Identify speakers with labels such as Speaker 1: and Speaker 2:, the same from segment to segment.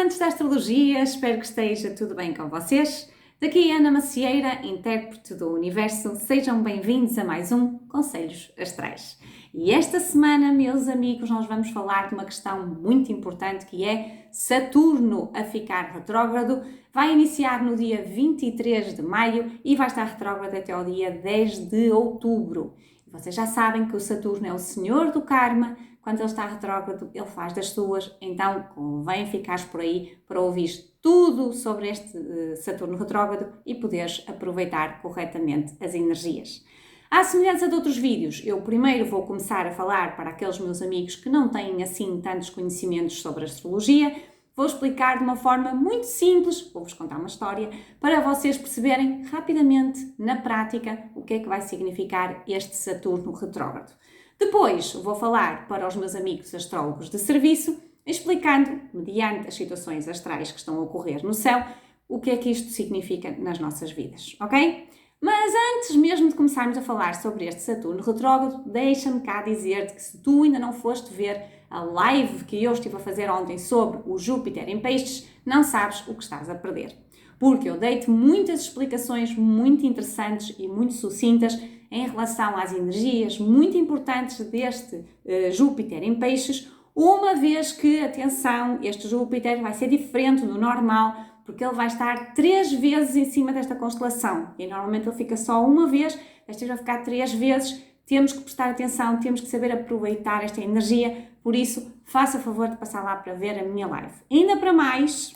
Speaker 1: amantes da astrologia, espero que esteja tudo bem com vocês. Daqui Ana Macieira, intérprete do Universo, sejam bem-vindos a mais um Conselhos Astrais. E esta semana, meus amigos, nós vamos falar de uma questão muito importante que é Saturno a ficar retrógrado. Vai iniciar no dia 23 de maio e vai estar retrógrado até ao dia 10 de outubro. E vocês já sabem que o Saturno é o senhor do karma. Quando ele está retrógrado, ele faz das suas, então convém ficares por aí para ouvir tudo sobre este Saturno retrógrado e poderes aproveitar corretamente as energias. À semelhança de outros vídeos, eu primeiro vou começar a falar para aqueles meus amigos que não têm assim tantos conhecimentos sobre astrologia. Vou explicar de uma forma muito simples, vou-vos contar uma história, para vocês perceberem rapidamente, na prática, o que é que vai significar este Saturno retrógrado. Depois vou falar para os meus amigos astrólogos de serviço, explicando, mediante as situações astrais que estão a ocorrer no céu, o que é que isto significa nas nossas vidas, ok? Mas antes mesmo de começarmos a falar sobre este Saturno retrógrado, deixa-me cá dizer-te que se tu ainda não foste ver a live que eu estive a fazer ontem sobre o Júpiter em Peixes, não sabes o que estás a perder. Porque eu dei-te muitas explicações muito interessantes e muito sucintas em relação às energias muito importantes deste Júpiter em Peixes, uma vez que, atenção, este Júpiter vai ser diferente do normal, porque ele vai estar 3 vezes em cima desta constelação. E normalmente ele fica só uma vez, desta vez vai ficar 3 vezes. Temos que prestar atenção, temos que saber aproveitar esta energia, por isso, faça favor de passar lá para ver a minha live. Ainda para mais,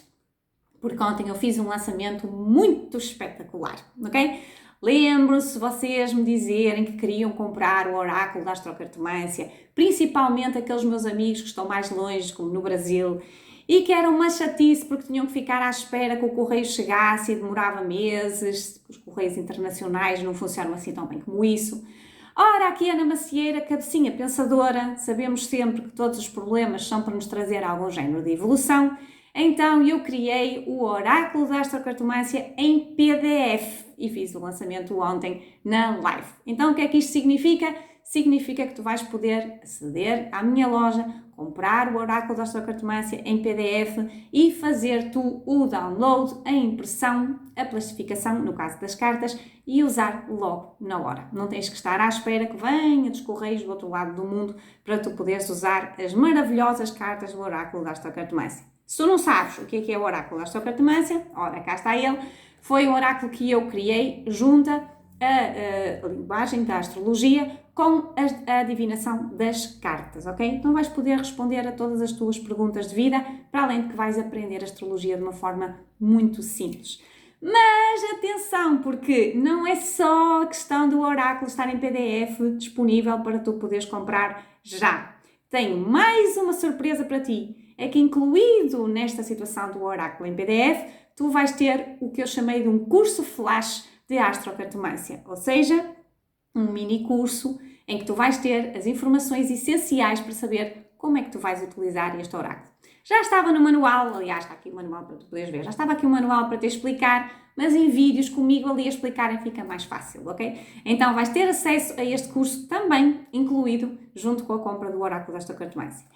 Speaker 1: porque ontem eu fiz um lançamento muito espetacular, ok? Lembro-se vocês me dizerem que queriam comprar o oráculo da astrocartomância, principalmente aqueles meus amigos que estão mais longe, como no Brasil, e que era uma chatice porque tinham que ficar à espera que o correio chegasse e demorava meses, os correios internacionais não funcionam assim tão bem como isso. Ora, aqui Ana Macieira, cabecinha pensadora, sabemos sempre que todos os problemas são para nos trazer algum género de evolução. Então eu criei o Oráculo da Astrocartomância em PDF e fiz o lançamento ontem na live. Então o que é que isto significa? Significa que tu vais poder aceder à minha loja, comprar o Oráculo da Astrocartomância em PDF e fazer tu o download, a impressão, a plastificação, no caso das cartas, e usar logo na hora. Não tens que estar à espera que venha dos correios do outro lado do mundo para tu poderes usar as maravilhosas cartas do Oráculo da Astrocartomância. Se tu não sabes o que é o oráculo da astrocartomância, ora, cá está ele, foi um oráculo que eu criei, junta a linguagem da astrologia com a adivinação das cartas, ok? Então vais poder responder a todas as tuas perguntas de vida, para além de que vais aprender a astrologia de uma forma muito simples. Mas atenção, porque não é só a questão do oráculo estar em PDF disponível para tu poderes comprar já. Tenho mais uma surpresa para ti. É que incluído nesta situação do oráculo em PDF, tu vais ter o que eu chamei de um curso flash de astrocartomância, ou seja, um mini curso em que tu vais ter as informações essenciais para saber como é que tu vais utilizar este oráculo. Já estava no manual, aliás, está aqui o manual para tu poderes ver, já estava aqui o manual para te explicar, mas em vídeos comigo ali a explicarem fica mais fácil, ok? Então vais ter acesso a este curso também incluído junto com a compra do oráculo da astrocartomância.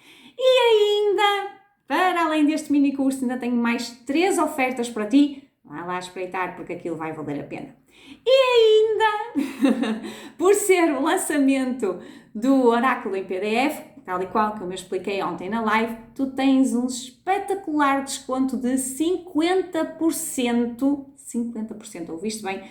Speaker 1: E ainda, para além deste mini curso, ainda tenho mais 3 ofertas para ti. Vai lá espreitar porque aquilo vai valer a pena. E ainda, por ser o lançamento do oráculo em PDF, tal e qual que eu me expliquei ontem na live, tu tens um espetacular desconto de 50%, ouviste bem?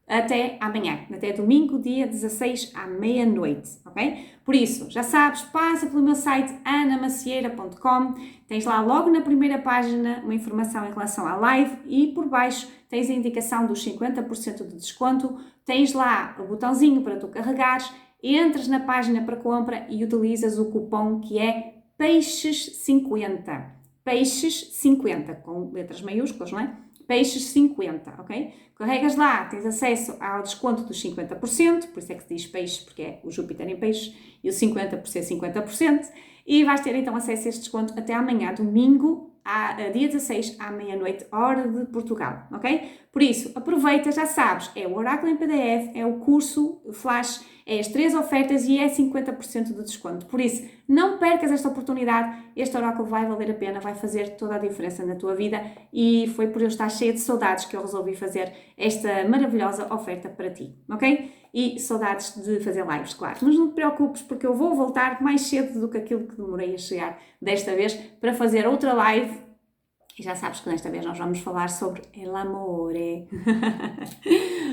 Speaker 1: Até amanhã, até domingo, dia 16 à meia-noite, ok? Por isso, já sabes, passa pelo meu site anamacieira.com, tens lá logo na primeira página uma informação em relação à live e por baixo tens a indicação dos 50% de desconto, tens lá o botãozinho para tu carregares, entras na página para compra e utilizas o cupom que é PEIXES50, PEIXES50, com letras maiúsculas, não é? Peixes 50, ok? Carregas lá, tens acesso ao desconto dos 50%, por isso é que se diz peixes, porque é o Júpiter em peixes, e o 50 por ser 50%, e vais ter então acesso a este desconto até amanhã, domingo, dia 16, à meia-noite, hora de Portugal, ok? Por isso, aproveita, já sabes, é o oráculo em PDF, é o curso flash, é as 3 ofertas e é 50% de desconto. Por isso, não percas esta oportunidade, este oráculo vai valer a pena, vai fazer toda a diferença na tua vida e foi por eu estar cheia de saudades que eu resolvi fazer esta maravilhosa oferta para ti, ok? E saudades de fazer lives, claro. Mas não te preocupes porque eu vou voltar mais cedo do que aquilo que demorei a chegar desta vez para fazer outra live. E já sabes que desta vez nós vamos falar sobre el amore.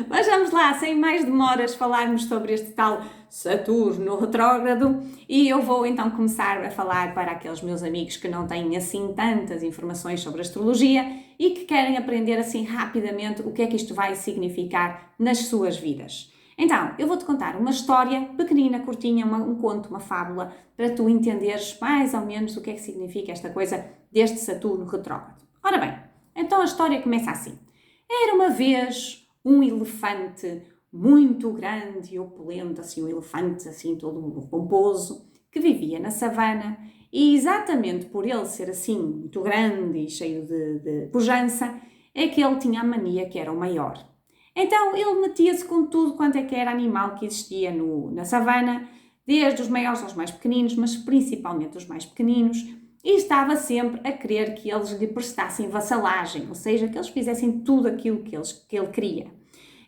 Speaker 1: Mas vamos lá, sem mais demoras, falarmos sobre este tal Saturno retrógrado. E eu vou então começar a falar para aqueles meus amigos que não têm assim tantas informações sobre astrologia e que querem aprender assim rapidamente o que é que isto vai significar nas suas vidas. Então, eu vou-te contar uma história pequenina, curtinha, um conto, uma fábula, para tu entenderes mais ou menos o que é que significa esta coisa deste Saturno retrógrado. Ora bem, então a história começa assim. Era uma vez um elefante muito grande e opulento, assim, um elefante assim todo pomposo, que vivia na savana e exatamente por ele ser assim muito grande e cheio de pujança, é que ele tinha a mania que era o maior. Então ele metia-se com tudo quanto é que era animal que existia na savana, desde os maiores aos mais pequeninos, mas principalmente os mais pequeninos, e estava sempre a querer que eles lhe prestassem vassalagem, ou seja, que eles fizessem tudo aquilo que ele queria.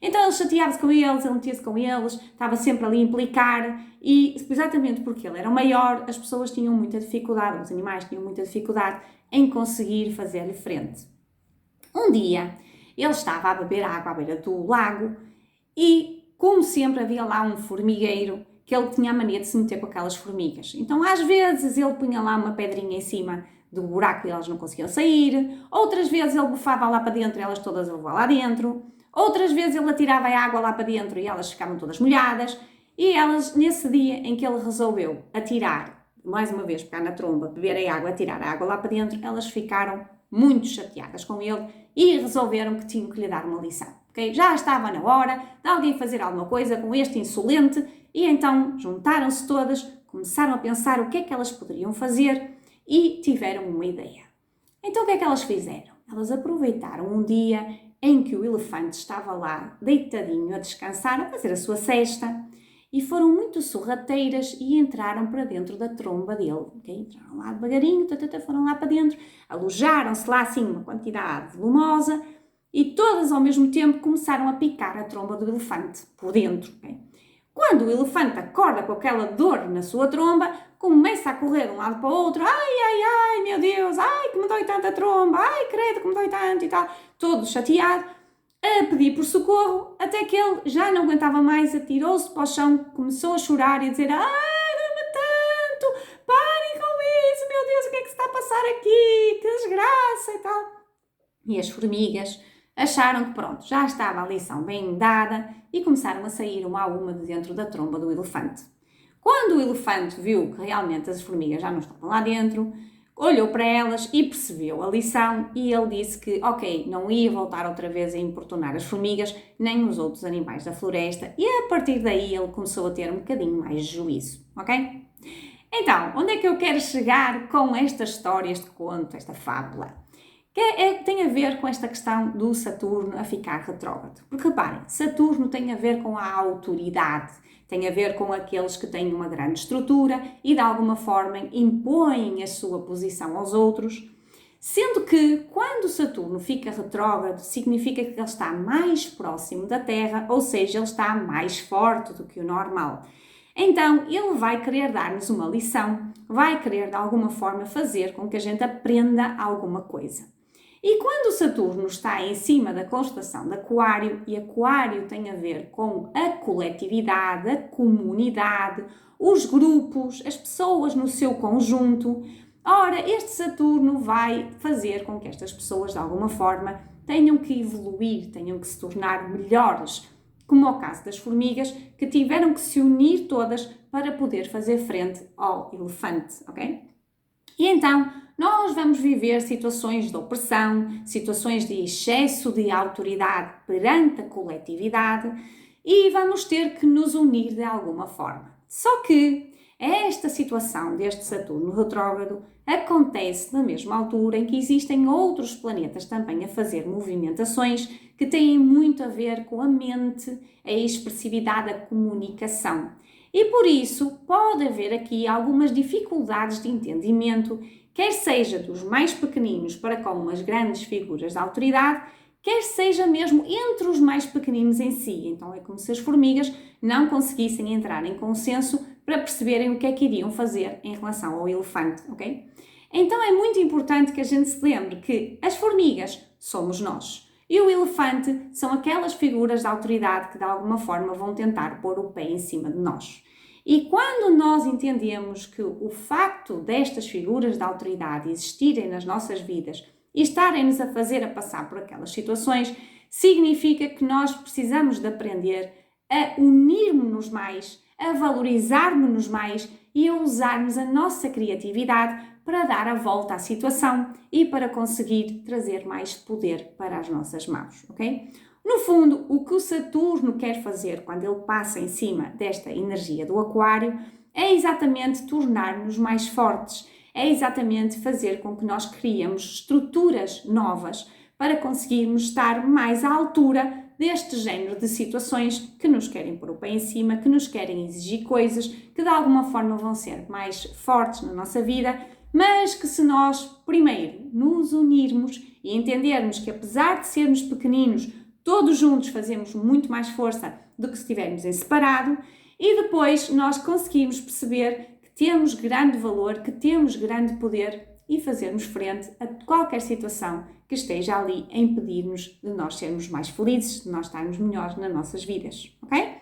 Speaker 1: Então ele chateava-se com eles, ele metia-se com eles, estava sempre ali a implicar e exatamente porque ele era o maior, as pessoas tinham muita dificuldade, os animais tinham muita dificuldade em conseguir fazer-lhe frente. Um dia ele estava a beber água à beira do lago e, como sempre, havia lá um formigueiro que ele tinha a mania de se meter com aquelas formigas. Então, às vezes, ele punha lá uma pedrinha em cima do buraco e elas não conseguiam sair. Outras vezes, ele bufava lá para dentro e elas todas a voar lá dentro. Outras vezes, ele atirava a água lá para dentro e elas ficavam todas molhadas. E elas, nesse dia em que ele resolveu atirar, mais uma vez, pegar na tromba, beber a água, atirar a água lá para dentro, elas ficaram muito chateadas com ele e resolveram que tinham que lhe dar uma lição. Okay? Já estava na hora de alguém fazer alguma coisa com este insolente e então juntaram-se todas, começaram a pensar o que é que elas poderiam fazer e tiveram uma ideia. Então o que é que elas fizeram? Elas aproveitaram um dia em que o elefante estava lá deitadinho a descansar, a fazer a sua cesta e foram muito sorrateiras e entraram para dentro da tromba dele. Okay? Entraram lá devagarinho, foram lá para dentro, alojaram-se lá assim uma quantidade volumosa e todas ao mesmo tempo começaram a picar a tromba do elefante por dentro. Okay? Quando o elefante acorda com aquela dor na sua tromba, começa a correr de um lado para o outro, ai, meu Deus, ai, que me dói tanto a tromba, ai, credo que me dói tanto e tal, todo chateado, a pedir por socorro, até que ele já não aguentava mais, atirou-se para o chão, começou a chorar e a dizer, ai, dói-me tanto, parem com isso, meu Deus, o que é que se está a passar aqui, que desgraça e tal. E as formigas acharam que pronto, já estava a lição bem dada e começaram a sair uma a uma de dentro da tromba do elefante. Quando o elefante viu que realmente as formigas já não estavam lá dentro, olhou para elas e percebeu a lição e ele disse que, ok, não ia voltar outra vez a importunar as formigas nem os outros animais da floresta e a partir daí ele começou a ter um bocadinho mais de juízo, ok? Então, onde é que eu quero chegar com esta história, este conto, esta fábula? Tem a ver com esta questão do Saturno a ficar retrógrado. Porque reparem, Saturno tem a ver com a autoridade, tem a ver com aqueles que têm uma grande estrutura e de alguma forma impõem a sua posição aos outros, sendo que quando Saturno fica retrógrado significa que ele está mais próximo da Terra, ou seja, ele está mais forte do que o normal. Então, ele vai querer dar-nos uma lição, vai querer de alguma forma fazer com que a gente aprenda alguma coisa. E quando Saturno está em cima da constelação de Aquário, e Aquário tem a ver com a coletividade, a comunidade, os grupos, as pessoas no seu conjunto, ora, este Saturno vai fazer com que estas pessoas, de alguma forma, tenham que evoluir, tenham que se tornar melhores, como é o caso das formigas, que tiveram que se unir todas para poder fazer frente ao elefante, ok? E então, nós vamos viver situações de opressão, situações de excesso de autoridade perante a coletividade e vamos ter que nos unir de alguma forma. Só que esta situação deste Saturno retrógrado acontece na mesma altura em que existem outros planetas também a fazer movimentações que têm muito a ver com a mente, a expressividade, a comunicação. E por isso pode haver aqui algumas dificuldades de entendimento, quer seja dos mais pequeninos para com as grandes figuras de autoridade, quer seja mesmo entre os mais pequeninos em si. Então é como se as formigas não conseguissem entrar em consenso para perceberem o que é que iriam fazer em relação ao elefante, ok? Então é muito importante que a gente se lembre que as formigas somos nós e o elefante são aquelas figuras de autoridade que de alguma forma vão tentar pôr o pé em cima de nós. E quando nós entendemos que o facto destas figuras de autoridade existirem nas nossas vidas e estarem-nos a fazer a passar por aquelas situações, significa que nós precisamos de aprender a unirmos-nos mais, a valorizarmos-nos mais e a usarmos a nossa criatividade para dar a volta à situação e para conseguir trazer mais poder para as nossas mãos, ok? No fundo, o que o Saturno quer fazer quando ele passa em cima desta energia do Aquário é exatamente tornar-nos mais fortes, é exatamente fazer com que nós criemos estruturas novas para conseguirmos estar mais à altura deste género de situações que nos querem pôr o pé em cima, que nos querem exigir coisas, que de alguma forma vão ser mais fortes na nossa vida, mas que se nós, primeiro, nos unirmos e entendermos que apesar de sermos pequeninos, todos juntos fazemos muito mais força do que se estivermos em separado, e depois nós conseguimos perceber que temos grande valor, que temos grande poder e fazermos frente a qualquer situação que esteja ali a impedir-nos de nós sermos mais felizes, de nós estarmos melhores nas nossas vidas, ok?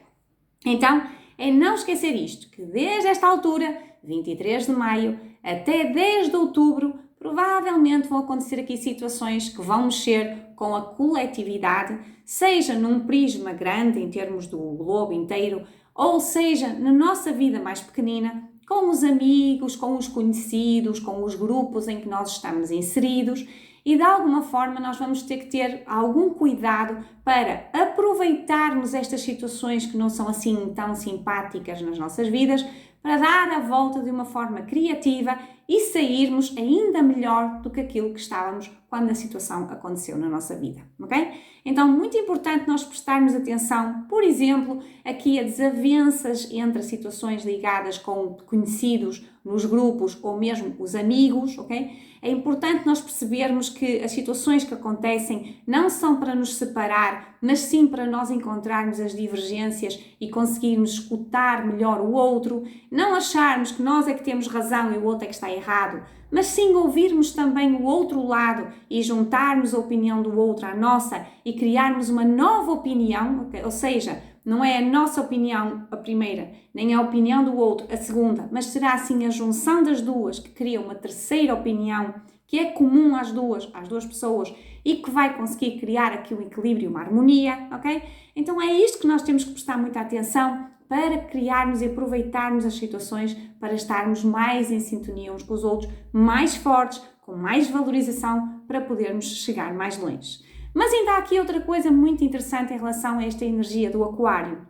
Speaker 1: Então, é não esquecer isto, que desde esta altura, 23 de maio, até 10 de outubro, provavelmente vão acontecer aqui situações que vão mexer com a coletividade, seja num prisma grande em termos do globo inteiro, ou seja na nossa vida mais pequenina, com os amigos, com os conhecidos, com os grupos em que nós estamos inseridos, e de alguma forma nós vamos ter que ter algum cuidado para aproveitarmos estas situações que não são assim tão simpáticas nas nossas vidas, para dar a volta de uma forma criativa e sairmos ainda melhor do que aquilo que estávamos quando a situação aconteceu na nossa vida, ok? Então, muito importante nós prestarmos atenção, por exemplo, aqui a desavenças entre situações ligadas com conhecidos nos grupos ou mesmo os amigos, ok? É importante nós percebermos que as situações que acontecem não são para nos separar, mas sim para nós encontrarmos as divergências e conseguirmos escutar melhor o outro, não acharmos que nós é que temos razão e o outro é que está errado, mas sim ouvirmos também o outro lado e juntarmos a opinião do outro à nossa e criarmos uma nova opinião, okay? Ou seja, não é a nossa opinião a primeira, nem a opinião do outro a segunda, mas será assim a junção das duas que cria uma terceira opinião que é comum às duas pessoas e que vai conseguir criar aqui um equilíbrio, uma harmonia, ok? Então é isto que nós temos que prestar muita atenção para criarmos e aproveitarmos as situações para estarmos mais em sintonia uns com os outros, mais fortes, com mais valorização para podermos chegar mais longe. Mas ainda há aqui outra coisa muito interessante em relação a esta energia do Aquário.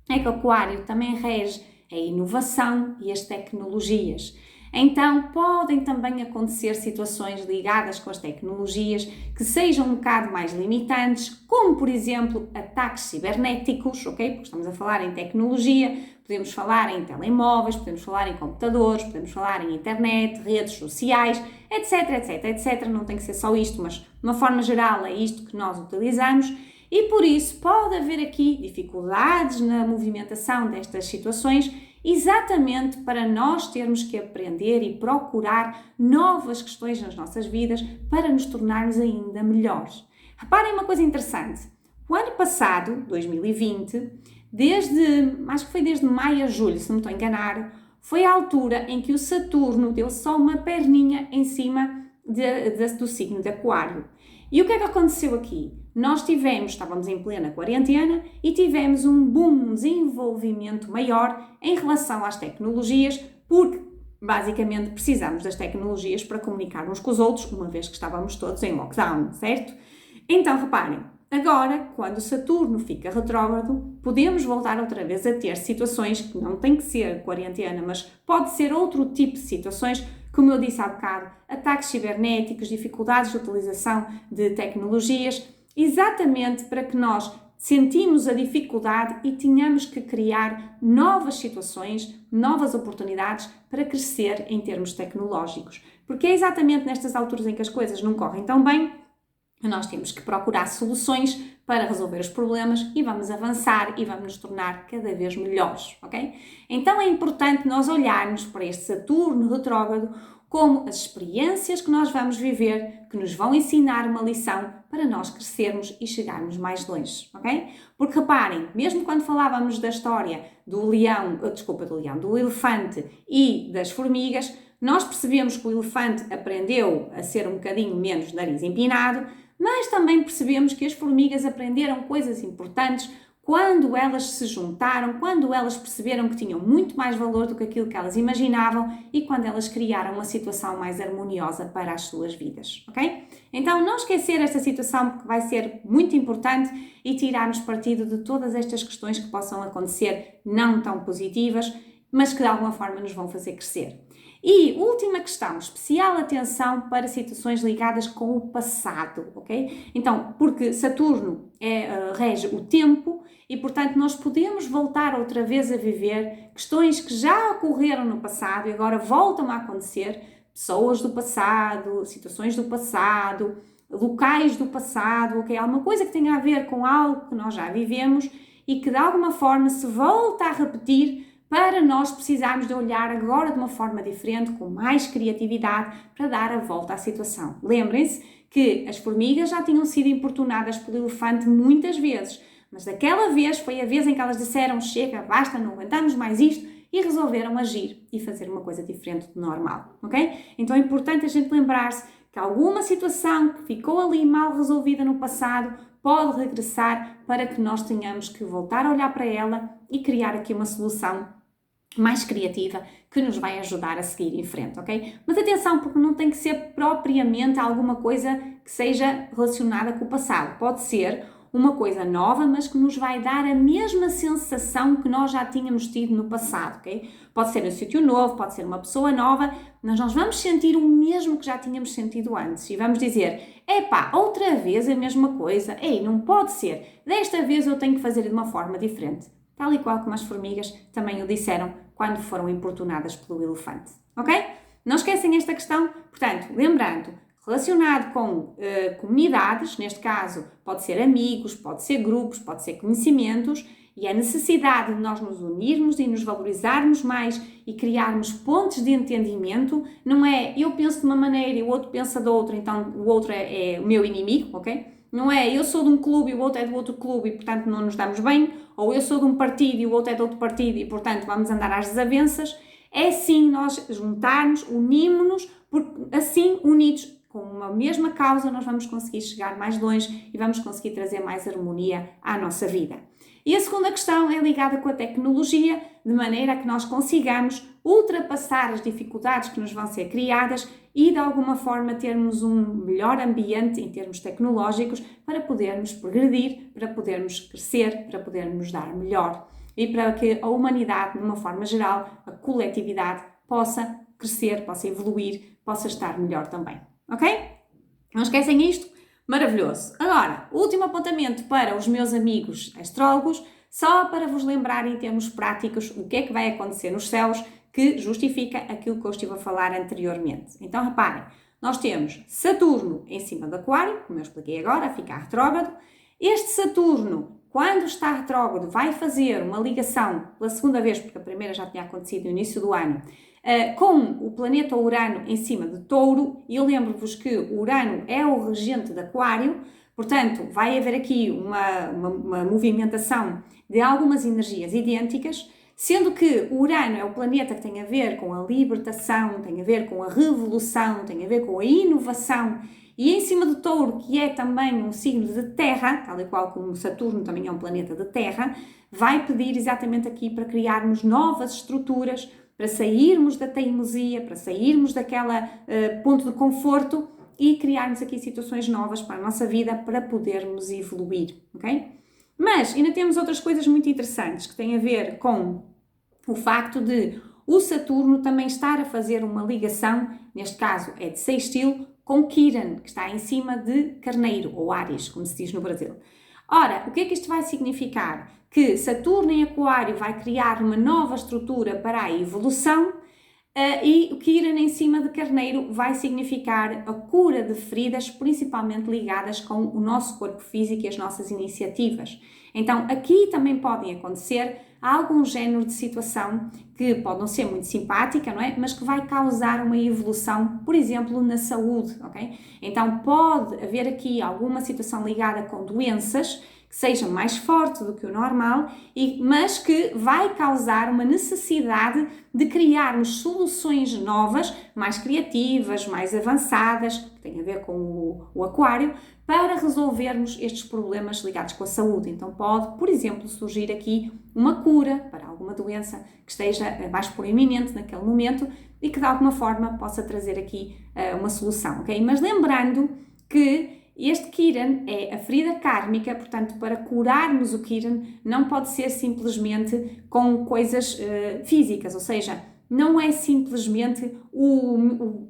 Speaker 1: É que o Aquário também rege a inovação e as tecnologias. Então, podem também acontecer situações ligadas com as tecnologias que sejam um bocado mais limitantes, como, por exemplo, ataques cibernéticos, ok? Porque estamos a falar em tecnologia, podemos falar em telemóveis, podemos falar em computadores, podemos falar em internet, redes sociais, etc, etc, etc. Não tem que ser só isto, mas de uma forma geral é isto que nós utilizamos. E por isso pode haver aqui dificuldades na movimentação destas situações, exatamente para nós termos que aprender e procurar novas questões nas nossas vidas para nos tornarmos ainda melhores. Reparem uma coisa interessante. O ano passado, 2020, acho que foi desde maio a julho, se não me estou a enganar, foi a altura em que o Saturno deu só uma perninha em cima do signo de Aquário. E o que é que aconteceu aqui? Estávamos em plena quarentena e tivemos um boom, um desenvolvimento maior em relação às tecnologias, porque basicamente precisamos das tecnologias para comunicar uns com os outros, uma vez que estávamos todos em lockdown, certo? Então reparem, agora, quando Saturno fica retrógrado, podemos voltar outra vez a ter situações que não tem que ser quarentena, mas pode ser outro tipo de situações, como eu disse há bocado, ataques cibernéticos, dificuldades de utilização de tecnologias, exatamente para que nós sentimos a dificuldade e tínhamos que criar novas situações, novas oportunidades para crescer em termos tecnológicos. Porque é exatamente nestas alturas em que as coisas não correm tão bem, nós temos que procurar soluções para resolver os problemas e vamos avançar e vamos nos tornar cada vez melhores, ok? Então é importante nós olharmos para este Saturno retrógrado como as experiências que nós vamos viver, que nos vão ensinar uma lição para nós crescermos e chegarmos mais longe, ok? Porque reparem, mesmo quando falávamos da história do do elefante e das formigas, nós percebemos que o elefante aprendeu a ser um bocadinho menos nariz empinado, mas também percebemos que as formigas aprenderam coisas importantes quando elas se juntaram, quando elas perceberam que tinham muito mais valor do que aquilo que elas imaginavam e quando elas criaram uma situação mais harmoniosa para as suas vidas, ok? Então, não esquecer esta situação porque vai ser muito importante e tirarmos partido de todas estas questões que possam acontecer não tão positivas, mas que de alguma forma nos vão fazer crescer. E última questão, especial atenção para situações ligadas com o passado, ok? Então, porque Saturno rege o tempo e, portanto, nós podemos voltar outra vez a viver questões que já ocorreram no passado e agora voltam a acontecer, pessoas do passado, situações do passado, locais do passado, ok? Alguma coisa que tenha a ver com algo que nós já vivemos e que de alguma forma se volta a repetir para nós precisarmos de olhar agora de uma forma diferente, com mais criatividade, para dar a volta à situação. Lembrem-se que as formigas já tinham sido importunadas pelo elefante muitas vezes, mas daquela vez foi a vez em que elas disseram chega, basta, não aguentamos mais isto e resolveram agir e fazer uma coisa diferente do normal, ok? Então é importante a gente lembrar-se que alguma situação que ficou ali mal resolvida no passado pode regressar para que nós tenhamos que voltar a olhar para ela e criar aqui uma solução mais criativa que nos vai ajudar a seguir em frente, ok? Mas atenção, porque não tem que ser propriamente alguma coisa que seja relacionada com o passado. Pode ser uma coisa nova, mas que nos vai dar a mesma sensação que nós já tínhamos tido no passado, ok? Pode ser um sítio novo, pode ser uma pessoa nova, mas nós vamos sentir o mesmo que já tínhamos sentido antes e vamos dizer, epá, outra vez a mesma coisa, ei, não pode ser, desta vez eu tenho que fazer de uma forma diferente. Tal e qual como as formigas também o disseram quando foram importunadas pelo elefante, ok? Não esquecem esta questão, portanto, lembrando, relacionado com comunidades, neste caso pode ser amigos, pode ser grupos, pode ser conhecimentos, e a necessidade de nós nos unirmos e nos valorizarmos mais e criarmos pontos de entendimento, não é eu penso de uma maneira e o outro pensa de outra, então o outro é o meu inimigo, ok? Não é eu sou de um clube e o outro é do outro clube e portanto não nos damos bem, ou eu sou de um partido e o outro é de outro partido e portanto vamos andar às desavenças. É sim nós juntarmos, unimos-nos, porque assim unidos com uma mesma causa nós vamos conseguir chegar mais longe e vamos conseguir trazer mais harmonia à nossa vida. E a segunda questão é ligada com a tecnologia, de maneira a que nós consigamos ultrapassar as dificuldades que nos vão ser criadas e de alguma forma termos um melhor ambiente em termos tecnológicos para podermos progredir, para podermos crescer, para podermos dar melhor e para que a humanidade, de uma forma geral, a coletividade possa crescer, possa evoluir, possa estar melhor também, ok? Não esquecem isto? Maravilhoso! Agora, último apontamento para os meus amigos astrólogos, só para vos lembrar em termos práticos o que é que vai acontecer nos céus que justifica aquilo que eu estive a falar anteriormente. Então, reparem, nós temos Saturno em cima do Aquário, como eu expliquei agora, a ficar retrógrado. Este Saturno, quando está retrógrado, vai fazer uma ligação pela segunda vez, porque a primeira já tinha acontecido no início do ano, com o planeta Urano em cima de Touro, e eu lembro-vos que o Urano é o regente de Aquário, portanto, vai haver aqui uma movimentação de algumas energias idênticas, sendo que o Urano é o planeta que tem a ver com a libertação, tem a ver com a revolução, tem a ver com a inovação, e em cima do Touro, que é também um signo de Terra, tal e qual como Saturno também é um planeta de Terra, vai pedir exatamente aqui para criarmos novas estruturas, para sairmos da teimosia, para sairmos daquela ponto de conforto e criarmos aqui situações novas para a nossa vida para podermos evoluir, ok? Mas ainda temos outras coisas muito interessantes que têm a ver com o facto de o Saturno também estar a fazer uma ligação, neste caso é de sextil, com Quiron, que está em cima de Carneiro, ou Áries, como se diz no Brasil. Ora, o que é que isto vai significar? Que Saturno em Aquário vai criar uma nova estrutura para a evolução. E o Quiron em cima de Carneiro vai significar a cura de feridas, principalmente ligadas com o nosso corpo físico e as nossas iniciativas. Então, aqui também podem acontecer algum género de situação que pode não ser muito simpática, não é? Mas que vai causar uma evolução, por exemplo, na saúde, ok? Então, pode haver aqui alguma situação ligada com doenças que seja mais forte do que o normal, mas que vai causar uma necessidade de criarmos soluções novas, mais criativas, mais avançadas, que têm a ver com o aquário, para resolvermos estes problemas ligados com a saúde. Então pode, por exemplo, surgir aqui uma cura para alguma doença que esteja mais proeminente naquele momento e que de alguma forma possa trazer aqui uma solução, ok? Mas lembrando que este Quiron é a ferida kármica, portanto, para curarmos o Quiron não pode ser simplesmente com coisas físicas, ou seja, não é simplesmente o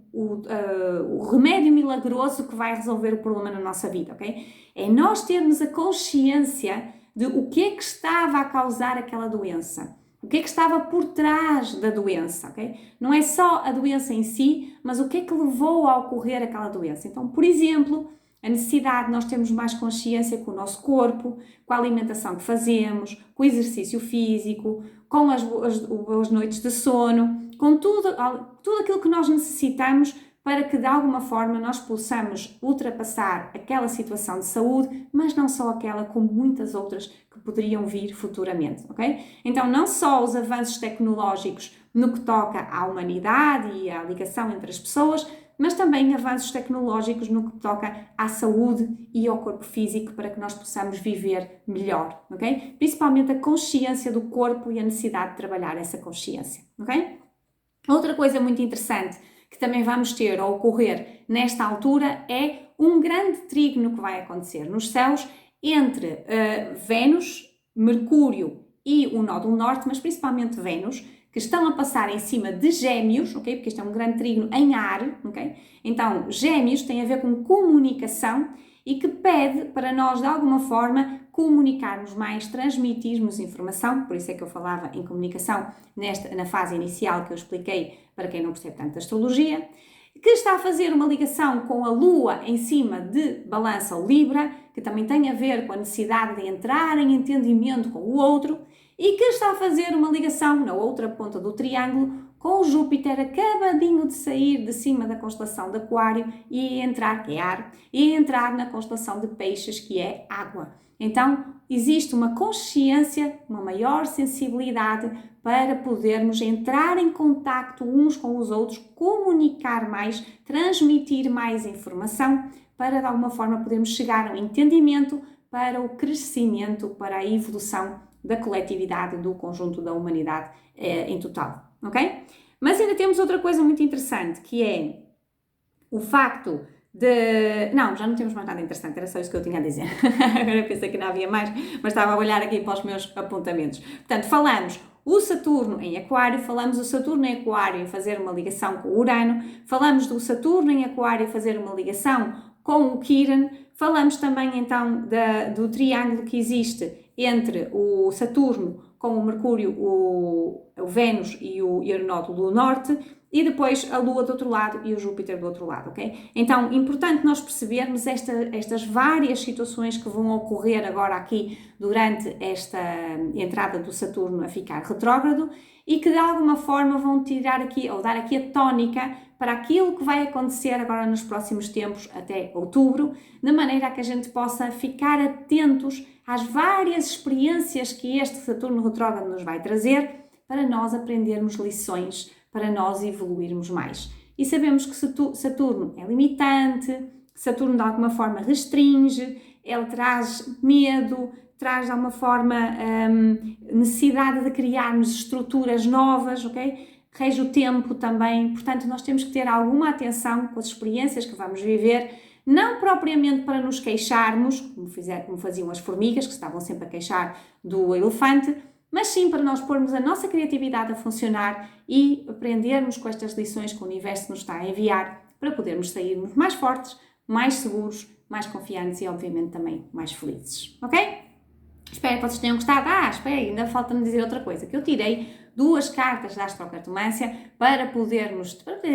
Speaker 1: remédio milagroso que vai resolver o problema na nossa vida, ok? É nós termos a consciência de o que é que estava a causar aquela doença. O que é que estava por trás da doença, ok? Não é só a doença em si, mas o que é que levou a ocorrer aquela doença. Então, por exemplo, a necessidade de nós termos mais consciência com o nosso corpo, com a alimentação que fazemos, com o exercício físico, com as noites de sono, com tudo aquilo que nós necessitamos para que de alguma forma nós possamos ultrapassar aquela situação de saúde, mas não só aquela, como muitas outras que poderiam vir futuramente, ok? Então não só os avanços tecnológicos no que toca à humanidade e à ligação entre as pessoas, mas também avanços tecnológicos no que toca à saúde e ao corpo físico para que nós possamos viver melhor, ok? Principalmente a consciência do corpo e a necessidade de trabalhar essa consciência, ok? Outra coisa muito interessante que também vamos ter a ocorrer nesta altura é um grande trígono que vai acontecer nos céus entre Vênus, Mercúrio e o nódulo norte, mas principalmente Vênus, que estão a passar em cima de Gêmeos, ok? Porque este é um grande trígono em ar, ok? Então, Gêmeos tem a ver com comunicação e que pede para nós, de alguma forma, comunicarmos mais, transmitirmos informação, por isso é que eu falava em comunicação na fase inicial que eu expliquei para quem não percebe tanto de astrologia, que está a fazer uma ligação com a Lua em cima de Balança ou Libra, que também tem a ver com a necessidade de entrar em entendimento com o outro, e que está a fazer uma ligação na outra ponta do triângulo com o Júpiter acabadinho de sair de cima da constelação de Aquário e entrar, que é ar, e entrar na constelação de Peixes, que é água. Então, existe uma consciência, uma maior sensibilidade para podermos entrar em contacto uns com os outros, comunicar mais, transmitir mais informação, para de alguma forma podermos chegar ao entendimento, para o crescimento, para a evolução da coletividade, do conjunto da humanidade em total, ok? Mas ainda temos outra coisa muito interessante, que é o facto de... Não, já não temos mais nada interessante, era só isso que eu tinha a dizer. Agora pensei que não havia mais, mas estava a olhar aqui para os meus apontamentos. Portanto, falamos o Saturno em Aquário, falamos o Saturno em Aquário em fazer uma ligação com o Urano, falamos do Saturno em Aquário fazer uma ligação com o Quiron, falamos também então do triângulo que existe entre o Saturno com o Mercúrio, o Vênus e o nódulo norte, e depois a Lua do outro lado e o Júpiter do outro lado, ok? Então, importante nós percebermos estas várias situações que vão ocorrer agora aqui durante esta entrada do Saturno a ficar retrógrado e que de alguma forma vão tirar aqui, ou dar aqui a tónica para aquilo que vai acontecer agora nos próximos tempos, até outubro, de maneira a que a gente possa ficar atentos às várias experiências que este Saturno retrógrado nos vai trazer para nós aprendermos lições, para nós evoluirmos mais. E sabemos que Saturno é limitante, Saturno de alguma forma restringe, ele traz medo, traz de alguma forma necessidade de criarmos estruturas novas, ok? Rege o tempo também, portanto nós temos que ter alguma atenção com as experiências que vamos viver, não propriamente para nos queixarmos, como faziam as formigas, que estavam sempre a queixar do elefante, mas sim para nós pormos a nossa criatividade a funcionar e aprendermos com estas lições que o universo nos está a enviar para podermos sairmos mais fortes, mais seguros, mais confiantes e, obviamente, também mais felizes, ok? Espero que vocês tenham gostado. Espera aí, ainda falta-me dizer outra coisa, que eu tirei 2 cartas da astrocartomância para poder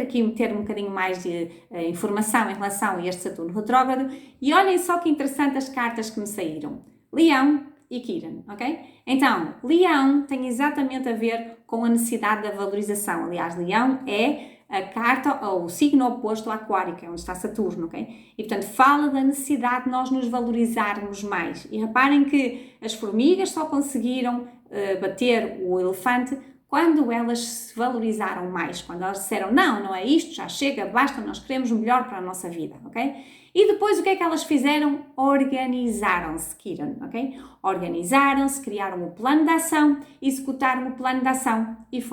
Speaker 1: aqui ter um bocadinho mais de informação em relação a este Saturno retrógrado, e olhem só que interessante as cartas que me saíram. Leão e Quiron, ok? Então, Leão tem exatamente a ver com a necessidade da valorização. Aliás, Leão é a carta ou o signo oposto ao Aquário, que é onde está Saturno, ok? E, portanto, fala da necessidade de nós nos valorizarmos mais. E reparem que as formigas só conseguiram bater o elefante quando elas se valorizaram mais, quando elas disseram, não é isto, já chega, basta, nós queremos o melhor para a nossa vida, ok? E depois o que é que elas fizeram? Organizaram-se, Quiron, ok? Organizaram-se, criaram o plano de ação, executaram o plano de ação e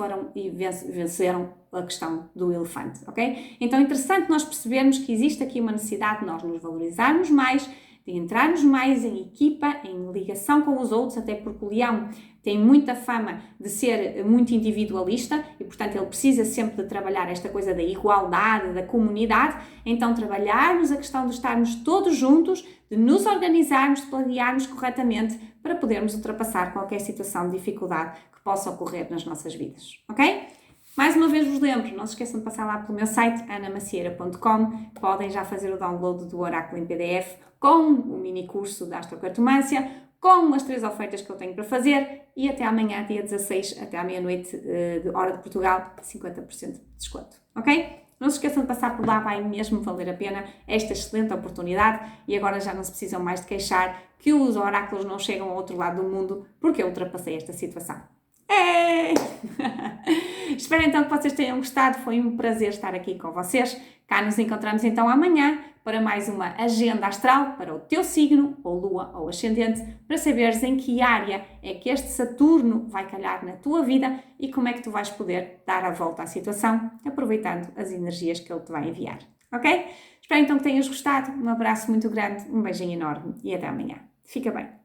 Speaker 1: venceram a questão do elefante, ok? Então é interessante nós percebermos que existe aqui uma necessidade de nós nos valorizarmos mais, de entrarmos mais em equipa, em ligação com os outros, até porque o leão tem muita fama de ser muito individualista e, portanto, ele precisa sempre de trabalhar esta coisa da igualdade, da comunidade. Então, trabalharmos a questão de estarmos todos juntos, de nos organizarmos, de planearmos corretamente para podermos ultrapassar qualquer situação de dificuldade que possa ocorrer nas nossas vidas, ok? Mais uma vez vos lembro, não se esqueçam de passar lá pelo meu site anamacieira.com, podem já fazer o download do oráculo em PDF com o mini curso da astrocartomância, com as 3 ofertas que eu tenho para fazer, e até amanhã, dia 16, até à meia-noite, de hora de Portugal, 50% de desconto, ok? Não se esqueçam de passar por lá, vai mesmo valer a pena esta excelente oportunidade, e agora já não se precisam mais de queixar que os oráculos não chegam ao outro lado do mundo, porque eu ultrapassei esta situação. Espero então que vocês tenham gostado, foi um prazer estar aqui com vocês. Cá nos encontramos então amanhã para mais uma agenda astral para o teu signo, ou lua ou ascendente, para saberes em que área é que este Saturno vai calhar na tua vida e como é que tu vais poder dar a volta à situação, aproveitando as energias que ele te vai enviar, ok? Espero então que tenhas gostado, um abraço muito grande, um beijinho enorme e até amanhã. Fica bem!